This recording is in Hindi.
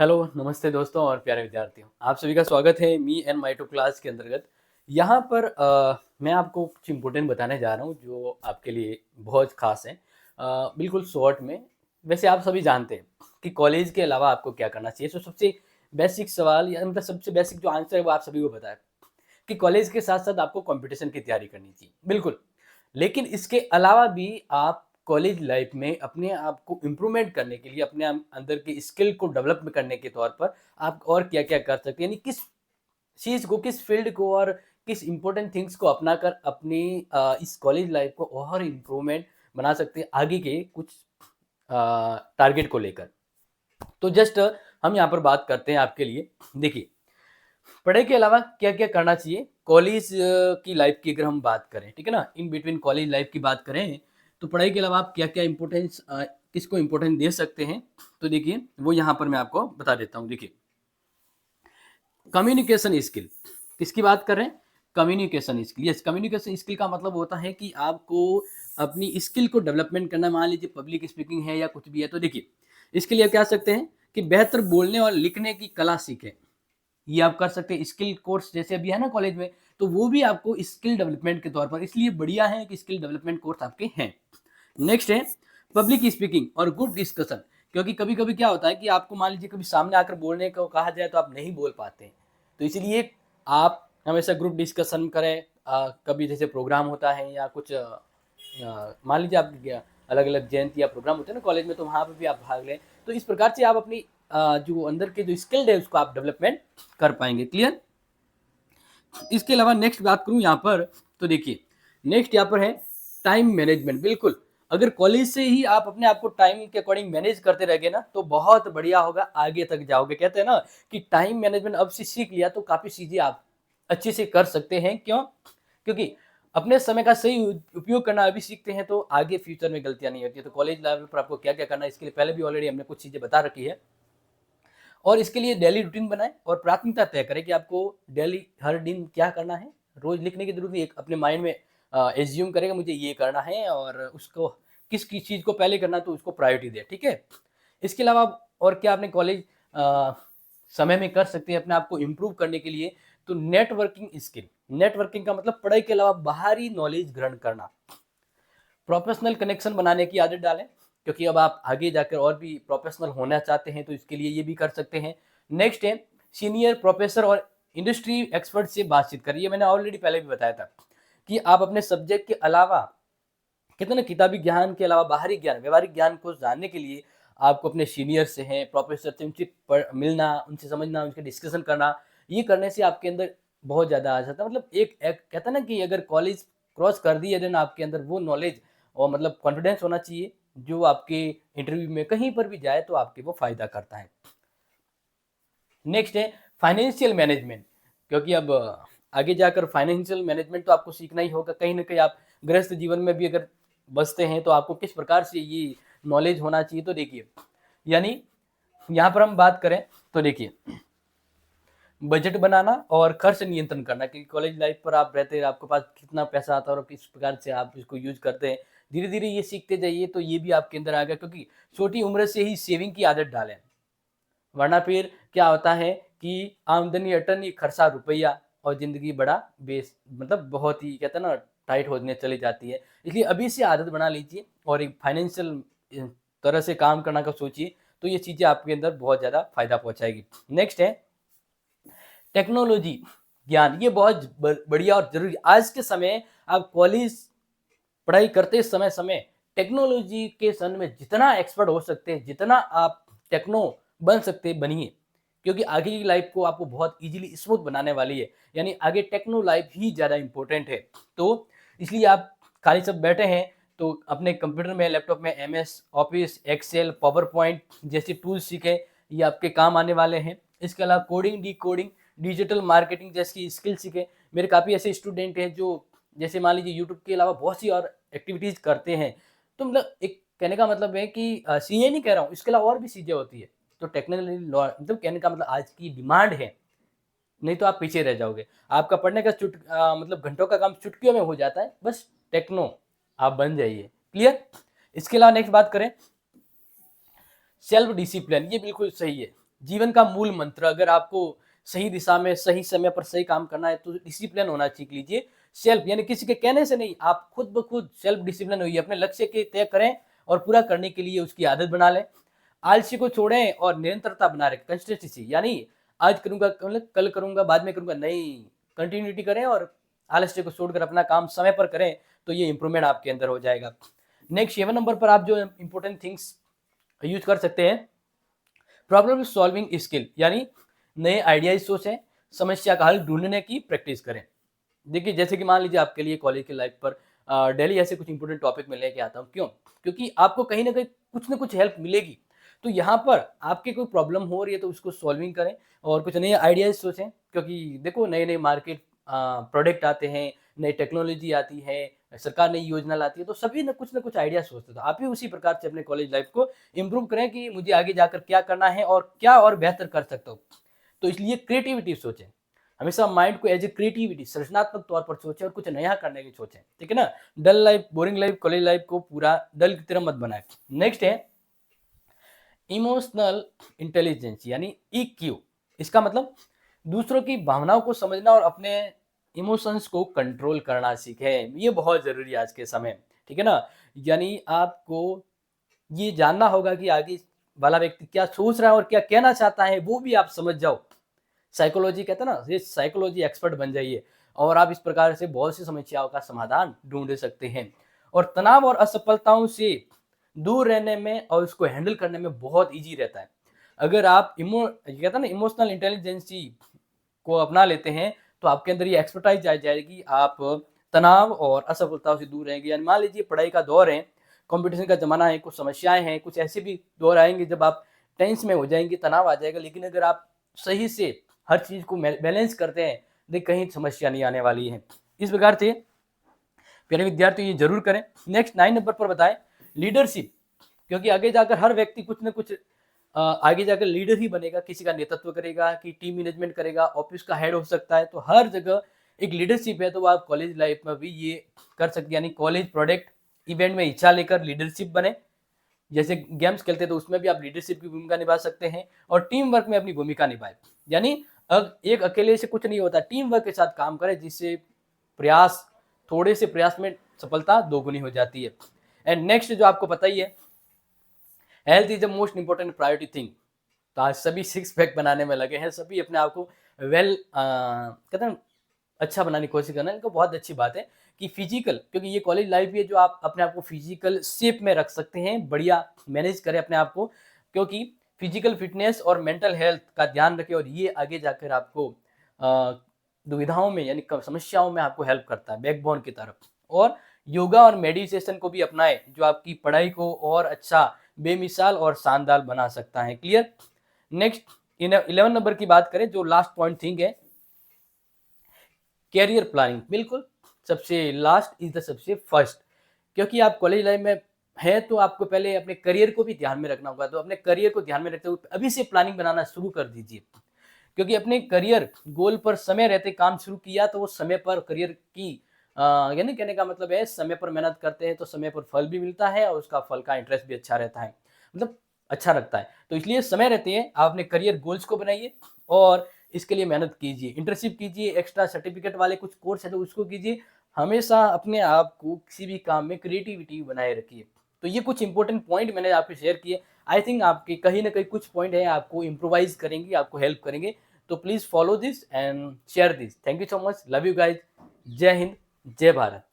हेलो, नमस्ते दोस्तों और प्यारे विद्यार्थियों। आप सभी का स्वागत है me and my to class के अंतर्गत। यहाँ पर मैं आपको कुछ इम्पोर्टेंट बताने जा रहा हूँ जो आपके लिए बहुत ख़ास है। बिल्कुल शॉर्ट में। वैसे आप सभी जानते हैं कि कॉलेज के अलावा आपको क्या करना चाहिए। तो सबसे बेसिक सवाल या मतलब सबसे बेसिक जो आंसर है वो आप सभी को पता है कि कॉलेज के साथ-साथ आपको कॉम्पिटिशन की तैयारी करनी चाहिए। बिल्कुल। लेकिन इसके अलावा भी आप कॉलेज लाइफ में अपने आप को इम्प्रूवमेंट करने के लिए अपने अंदर की स्किल को डेवलप करने के तौर पर आप और क्या-क्या कर सकते हैं, यानी किस चीज़ को, किस फील्ड को और किस इम्पोर्टेंट थिंग्स को अपनाकर अपनी इस कॉलेज लाइफ को और इम्प्रूवमेंट बना सकते हैं आगे के कुछ टारगेट को लेकर। तो जस्ट हम यहाँ पर बात करते हैं आपके लिए। देखिए, पढ़ाई के अलावा क्या-क्या करना चाहिए? कॉलेज की लाइफ की अगर हम बात करें, ठीक है ना? इन बिटवीन कॉलेज लाइफ की बात करें, तो पढ़ाई के अलावा आप क्या-क्या किसको इम्पोर्टेंस दे सकते हैं? तो देखिए, वो यहाँ पर मैं आपको बता देता हूँ। देखिए, कम्युनिकेशन स्किल, किसकी बात कर रहे हैं? Communication skill. Yes, communication skill का मतलब होता है कि आपको अपनी स्किल को डेवलपमेंट करना। मान लीजिए पब्लिक स्पीकिंग है या कुछ भी है, तो देखिए, इसके लिए क्या कर सकते हैं कि बेहतर बोलने और लिखने की कला सीखें। ये आप कर सकते हैं। स्किल कोर्स जैसे अभी है ना कॉलेज में, तो वो भी आपको स्किल डेवलपमेंट के तौर पर, इसलिए बढ़िया है कि स्किल डेवलपमेंट कोर्स आपके हैं। नेक्स्ट है पब्लिक स्पीकिंग और गुड डिस्कशन, क्योंकि कभी-कभी क्या होता है कि आपको मान लीजिए कभी सामने आकर बोलने को कहा जाए तो आप नहीं बोल पाते हैं। तो इसीलिए आप हमेशा ग्रुप डिस्कशन करें। कभी जैसे प्रोग्राम होता है या कुछ मान लीजिए आप अलग-अलग जयंती या प्रोग्राम होते हैं ना कॉलेज में, तो वहाँ पे भी आप भाग लें। तो इस प्रकार से आप अपनी जो अंदर के जो स्किल्ड है उसको आप डेवलपमेंट कर पाएँगे। क्लियर? इसके अलावा नेक्स्ट बात करूँ यहाँ पर, तो देखिए, नेक्स्ट यहाँ पर है टाइम मैनेजमेंट। बिल्कुल, अगर कॉलेज से ही आप अपने आप को टाइम के अकॉर्डिंग मैनेज करते रहेंगे ना, तो बहुत बढ़िया होगा, आगे तक जाओगे। कहते हैं ना कि टाइम मैनेजमेंट अब से सीख लिया तो काफ़ी चीज़ें आप अच्छे से कर सकते हैं। क्यों? क्योंकि अपने समय का सही उपयोग करना अभी सीखते हैं तो आगे फ्यूचर में गलतियाँ नहीं होती है। तो कॉलेज लेवल पर आपको क्या-क्या करना है, इसके लिए पहले भी ऑलरेडी हमने कुछ चीज़ें बता रखी है। और इसके लिए डेली रूटीन बनाएँ और प्राथमिकता तय करें कि आपको डेली हर दिन क्या करना है। रोज़ लिखने की ज़रूरत नहीं, एक अपने माइंड में एज़्यूम करेगा मुझे ये करना है और उसको किस चीज़ को पहले करना है तो उसको प्रायोरिटी दें, ठीक है? इसके अलावा और क्या आपने कॉलेज अ, समय में कर सकते हैं अपने आप को इम्प्रूव करने के लिए, तो नेटवर्किंग स्किल। नेटवर्किंग का मतलब पढ़ाई के अलावा बाहरी नॉलेज ग्रहण करना। प्रोफेशनल कनेक्शन बनाने की आदत डालें, क्योंकि अब आप आगे जाकर और भी प्रोफेशनल होना चाहते हैं तो इसके लिए ये भी कर सकते हैं। नेक्स्ट है सीनियर प्रोफेसर और इंडस्ट्री एक्सपर्ट से बातचीत करिए। मैंने ऑलरेडी पहले भी बताया था कि आप अपने सब्जेक्ट के अलावा, कहते हैं ना, किताबी ज्ञान के अलावा बाहरी ज्ञान, व्यवहारिक ज्ञान को जानने के लिए आपको अपने सीनियर से हैं, प्रोफेसर से, उनसे मिलना, उनसे समझना, उनके डिस्कशन करना, ये करने से आपके अंदर बहुत ज़्यादा आ जाता है। मतलब एक कहते हैं ना कि अगर कॉलेज क्रॉस कर दिया देन आपके अंदर वो नॉलेज और मतलब कॉन्फिडेंस होना चाहिए, जो आपके इंटरव्यू में कहीं पर भी जाए तो आपके वो फ़ायदा करता है। नेक्स्ट है फाइनेंशियल मैनेजमेंट, क्योंकि अब आगे जाकर फाइनेंशियल मैनेजमेंट तो आपको सीखना ही होगा। कहीं न कहीं आप गृहस्थ जीवन में भी अगर बसते हैं तो आपको किस प्रकार से ये नॉलेज होना चाहिए। तो देखिए, यानी यहाँ पर हम बात करें तो देखिए, बजट बनाना और खर्च नियंत्रण करना, क्योंकि कॉलेज लाइफ पर आप रहते हैं, आपके पास कितना पैसा आता है और किस प्रकार से आप इसको यूज़ करते हैं। धीरे-धीरे ये सीखते जाइए तो ये भी आपके अंदर आएगा, क्योंकि छोटी उम्र से ही सेविंग की आदत डालें। वरना फिर क्या होता है कि आमदनी अटनी खर्चा रुपया और ज़िंदगी बड़ा बेस, मतलब बहुत ही कहते हैं ना टाइट होने चली जाती है। इसलिए अभी से आदत बना लीजिए और एक फाइनेंशियल तरह से काम करना का सोचिए, तो ये चीज़ें आपके अंदर बहुत ज़्यादा फ़ायदा पहुँचाएगी। नेक्स्ट है टेक्नोलॉजी ज्ञान, ये बहुत बढ़िया और ज़रूरी। आज के समय आप कॉलेज पढ़ाई करते समय टेक्नोलॉजी के सन में जितना एक्सपर्ट हो सकते हैं, जितना आप टेक्नो बन सकते हैं, बनिए। क्योंकि आगे की लाइफ को आपको बहुत ईज़िली स्मूथ बनाने वाली है। यानी आगे टेक्नो लाइफ ही ज़्यादा इम्पोर्टेंट है। तो इसलिए आप खाली सब बैठे हैं तो अपने कंप्यूटर में, लैपटॉप में MS Office, Excel, PowerPoint जैसे टूल्स सीखें, ये आपके काम आने वाले हैं। इसके अलावा कोडिंग, डिकोडिंग, डिजिटल मार्केटिंग जैसी स्किल सीखें। मेरे काफ़ी ऐसे स्टूडेंट हैं जो जैसे मान लीजिए यूट्यूब के अलावा बहुत सी और एक्टिविटीज़ करते हैं। तो मतलब एक कहने का मतलब है कि सीए नहीं कह रहा हूँ, इसके अलावा और भी चीज़ें होती है। तो टेक्निकली लॉ मतलब कहने का मतलब आज की डिमांड है, नहीं तो आप पीछे रह जाओगे। आपका पढ़ने का मतलब घंटों का काम चुटकियों में हो जाता है, बस टेक्नो आप बन जाइए। क्लियर? इसके अलावा नेक्स्ट बात करें सेल्फ डिसिप्लिन, ये बिल्कुल सही है। जीवन का मूल मंत्र, अगर आपको सही दिशा में सही समय पर सही काम करना है तो डिसिप्लिन होना सीख लीजिए। सेल्फ यानी किसी के कहने से नहीं, आप खुद ब खुद सेल्फ डिसिप्लिन होइए, अपने लक्ष्य के तय करें और पूरा करने के लिए उसकी आदत बना लें। आलसी को छोड़ें और निरंतरता बना रखें, कंसिस्टेंसी यानी आज करूँगा, मतलब कल करूँगा, बाद में करूँगा नहीं, कंटिन्यूटी करें और आलस्य को छोड़कर अपना काम समय पर करें, तो ये इंप्रूवमेंट आपके अंदर हो जाएगा। नेक्स्ट 7 नंबर पर आप जो इंपॉर्टेंट थिंग्स यूज़ कर सकते हैं, प्रॉब्लम सॉल्विंग स्किल यानी नए आइडियाज सोचें, समस्या का हल ढूँढने की प्रैक्टिस करें। देखिए, जैसे कि मान लीजिए आपके लिए कॉलेज की लाइफ पर डेली ऐसे कुछ इंपॉर्टेंट टॉपिक मैं लेके आता हूँ। क्यों? क्योंकि आपको कहीं न कहीं कुछ न कुछ हेल्प मिलेगी। तो यहाँ पर आपकी कोई प्रॉब्लम हो रही है तो उसको सॉल्विंग करें और कुछ नए आइडियाज़ सोचें, क्योंकि देखो नए-नए मार्केट प्रोडक्ट आते हैं, नई टेक्नोलॉजी आती है, सरकार नई योजना लाती है, तो सभी न कुछ आइडिया सोचते हैं। तो आप भी उसी प्रकार से अपने कॉलेज लाइफ को इम्प्रूव करें कि मुझे आगे जाकर क्या करना है और क्या और बेहतर कर सकता हूँ। तो इसलिए क्रिएटिविटी सोचें। हमेशा माइंड को एज ए क्रिएटिविटी सृजनात्मक तौर पर सोचें और कुछ नया करने की सोचें, ठीक है ना? Dull life, boring life, college life को पूरा डल की तरह मत बनाएं। नेक्स्ट है इमोशनल इंटेलिजेंस यानी ईक्यू। इसका मतलब दूसरों की भावनाओं को समझना और अपने इमोशंस को कंट्रोल करना सीखें। ये बहुत ज़रूरी है आज के समय, ठीक है ना? यानी आपको ये जानना होगा कि आगे वाला व्यक्ति क्या सोच रहा है और क्या कहना चाहता है, वो भी आप समझ जाओ। साइकोलॉजी कहते हैं ना, ये साइकोलॉजी एक्सपर्ट बन जाइए और आप इस प्रकार से बहुत सी समस्याओं का समाधान ढूंढ सकते हैं। और तनाव और असफलताओं से दूर रहने में और उसको हैंडल करने में बहुत ईजी रहता है। अगर आप ये कहते हैं ना इमोशनल इंटेलिजेंसी को अपना लेते हैं तो आपके अंदर ये एक्सपर्टाइज आ जाएगी। आप तनाव और असफलताओं से दूर रहेंगे। यानी मान लीजिए पढ़ाई का दौर है, कंपटीशन का ज़माना है, कुछ समस्याएँ हैं, कुछ ऐसे भी दौर आएँगे जब आप टेंस में हो जाएँगे, तनाव आ जाएगा। लेकिन अगर आप सही से हर चीज़ को बैलेंस करते हैं, देखिए कहीं समस्या नहीं आने वाली है। इस प्रकार से प्यारे विद्यार्थी ये ज़रूर करें। नेक्स्ट 9 नंबर पर बताएँ लीडरशिप, क्योंकि आगे जाकर हर व्यक्ति कुछ न कुछ आगे जाकर लीडर ही बनेगा, किसी का नेतृत्व करेगा, कि टीम मैनेजमेंट करेगा, ऑफिस का हेड हो सकता है, तो हर जगह एक लीडरशिप है, तो आप कॉलेज लाइफ में भी ये कर सकते हैं। यानी कॉलेज प्रोडक्ट इवेंट में हिस्सा लेकर लीडरशिप बने। जैसे गेम्स खेलते हैं तो उसमें भी आप लीडरशिप की भूमिका निभा सकते हैं और टीम वर्क में अपनी भूमिका निभाएं। यानी अब एक अकेले से कुछ नहीं होता, टीम वर्क के साथ काम करें, जिससे प्रयास, थोड़े से प्रयास में सफलता दोगुनी हो जाती है। एंड नेक्स्ट जो आपको पता ही है, health is the most important priority thing. तो आज सभी सिक्स पैक बनाने में लगे हैं, सभी अपने आप को वेल कहते हैं अच्छा बनाने की कोशिश करना है। इनको बहुत अच्छी बात है कि फिजिकल, क्योंकि ये कॉलेज लाइफ भी है जो आप अपने आप को फिजिकल शेप में रख सकते हैं, बढ़िया मैनेज करें अपने आप को, क्योंकि फिजिकल फिटनेस और मेंटल हेल्थ का ध्यान रखें और ये आगे जाकर आपको दुविधाओं में यानी समस्याओं में आपको हेल्प करता है बैकबोन की तरफ। और योगा और मेडिटेशन को भी अपनाएं, जो आपकी पढ़ाई को और अच्छा, बेमिसाल और शानदार बना सकता है। क्लियर? नेक्स्ट 11 नंबर की बात करें, जो लास्ट पॉइंट थिंग है, कैरियर प्लानिंग। बिल्कुल सबसे लास्ट इज द सबसे फर्स्ट, क्योंकि आप कॉलेज लाइफ में हैं तो आपको पहले अपने करियर को भी ध्यान में रखना होगा। तो अपने करियर को ध्यान में रखते हुए अभी से प्लानिंग बनाना शुरू कर दीजिए, क्योंकि अपने करियर गोल पर समय रहते काम शुरू किया तो वो समय पर करियर की यानी कहने का मतलब है समय पर मेहनत करते हैं तो समय पर फल भी मिलता है और उसका फल का इंटरेस्ट भी अच्छा रहता है, मतलब अच्छा लगता है। तो इसलिए समय रहते हैं आप अपने करियर गोल्स को बनाइए और इसके लिए मेहनत कीजिए, इंटर्नशिप कीजिए, एक्स्ट्रा सर्टिफिकेट वाले कुछ कोर्स है तो उसको कीजिए। हमेशा अपने आप को किसी भी काम में क्रिएटिविटी बनाए रखिए। तो ये कुछ इंपॉर्टेंट पॉइंट मैंने आपको शेयर किए। आई थिंक आपके कहीं ना कहीं कुछ पॉइंट है आपको इम्प्रोवाइज करेंगे, आपको हेल्प करेंगे। तो please follow this and share this. Thank you so much, love you guys. जय हिंद, जय भारत।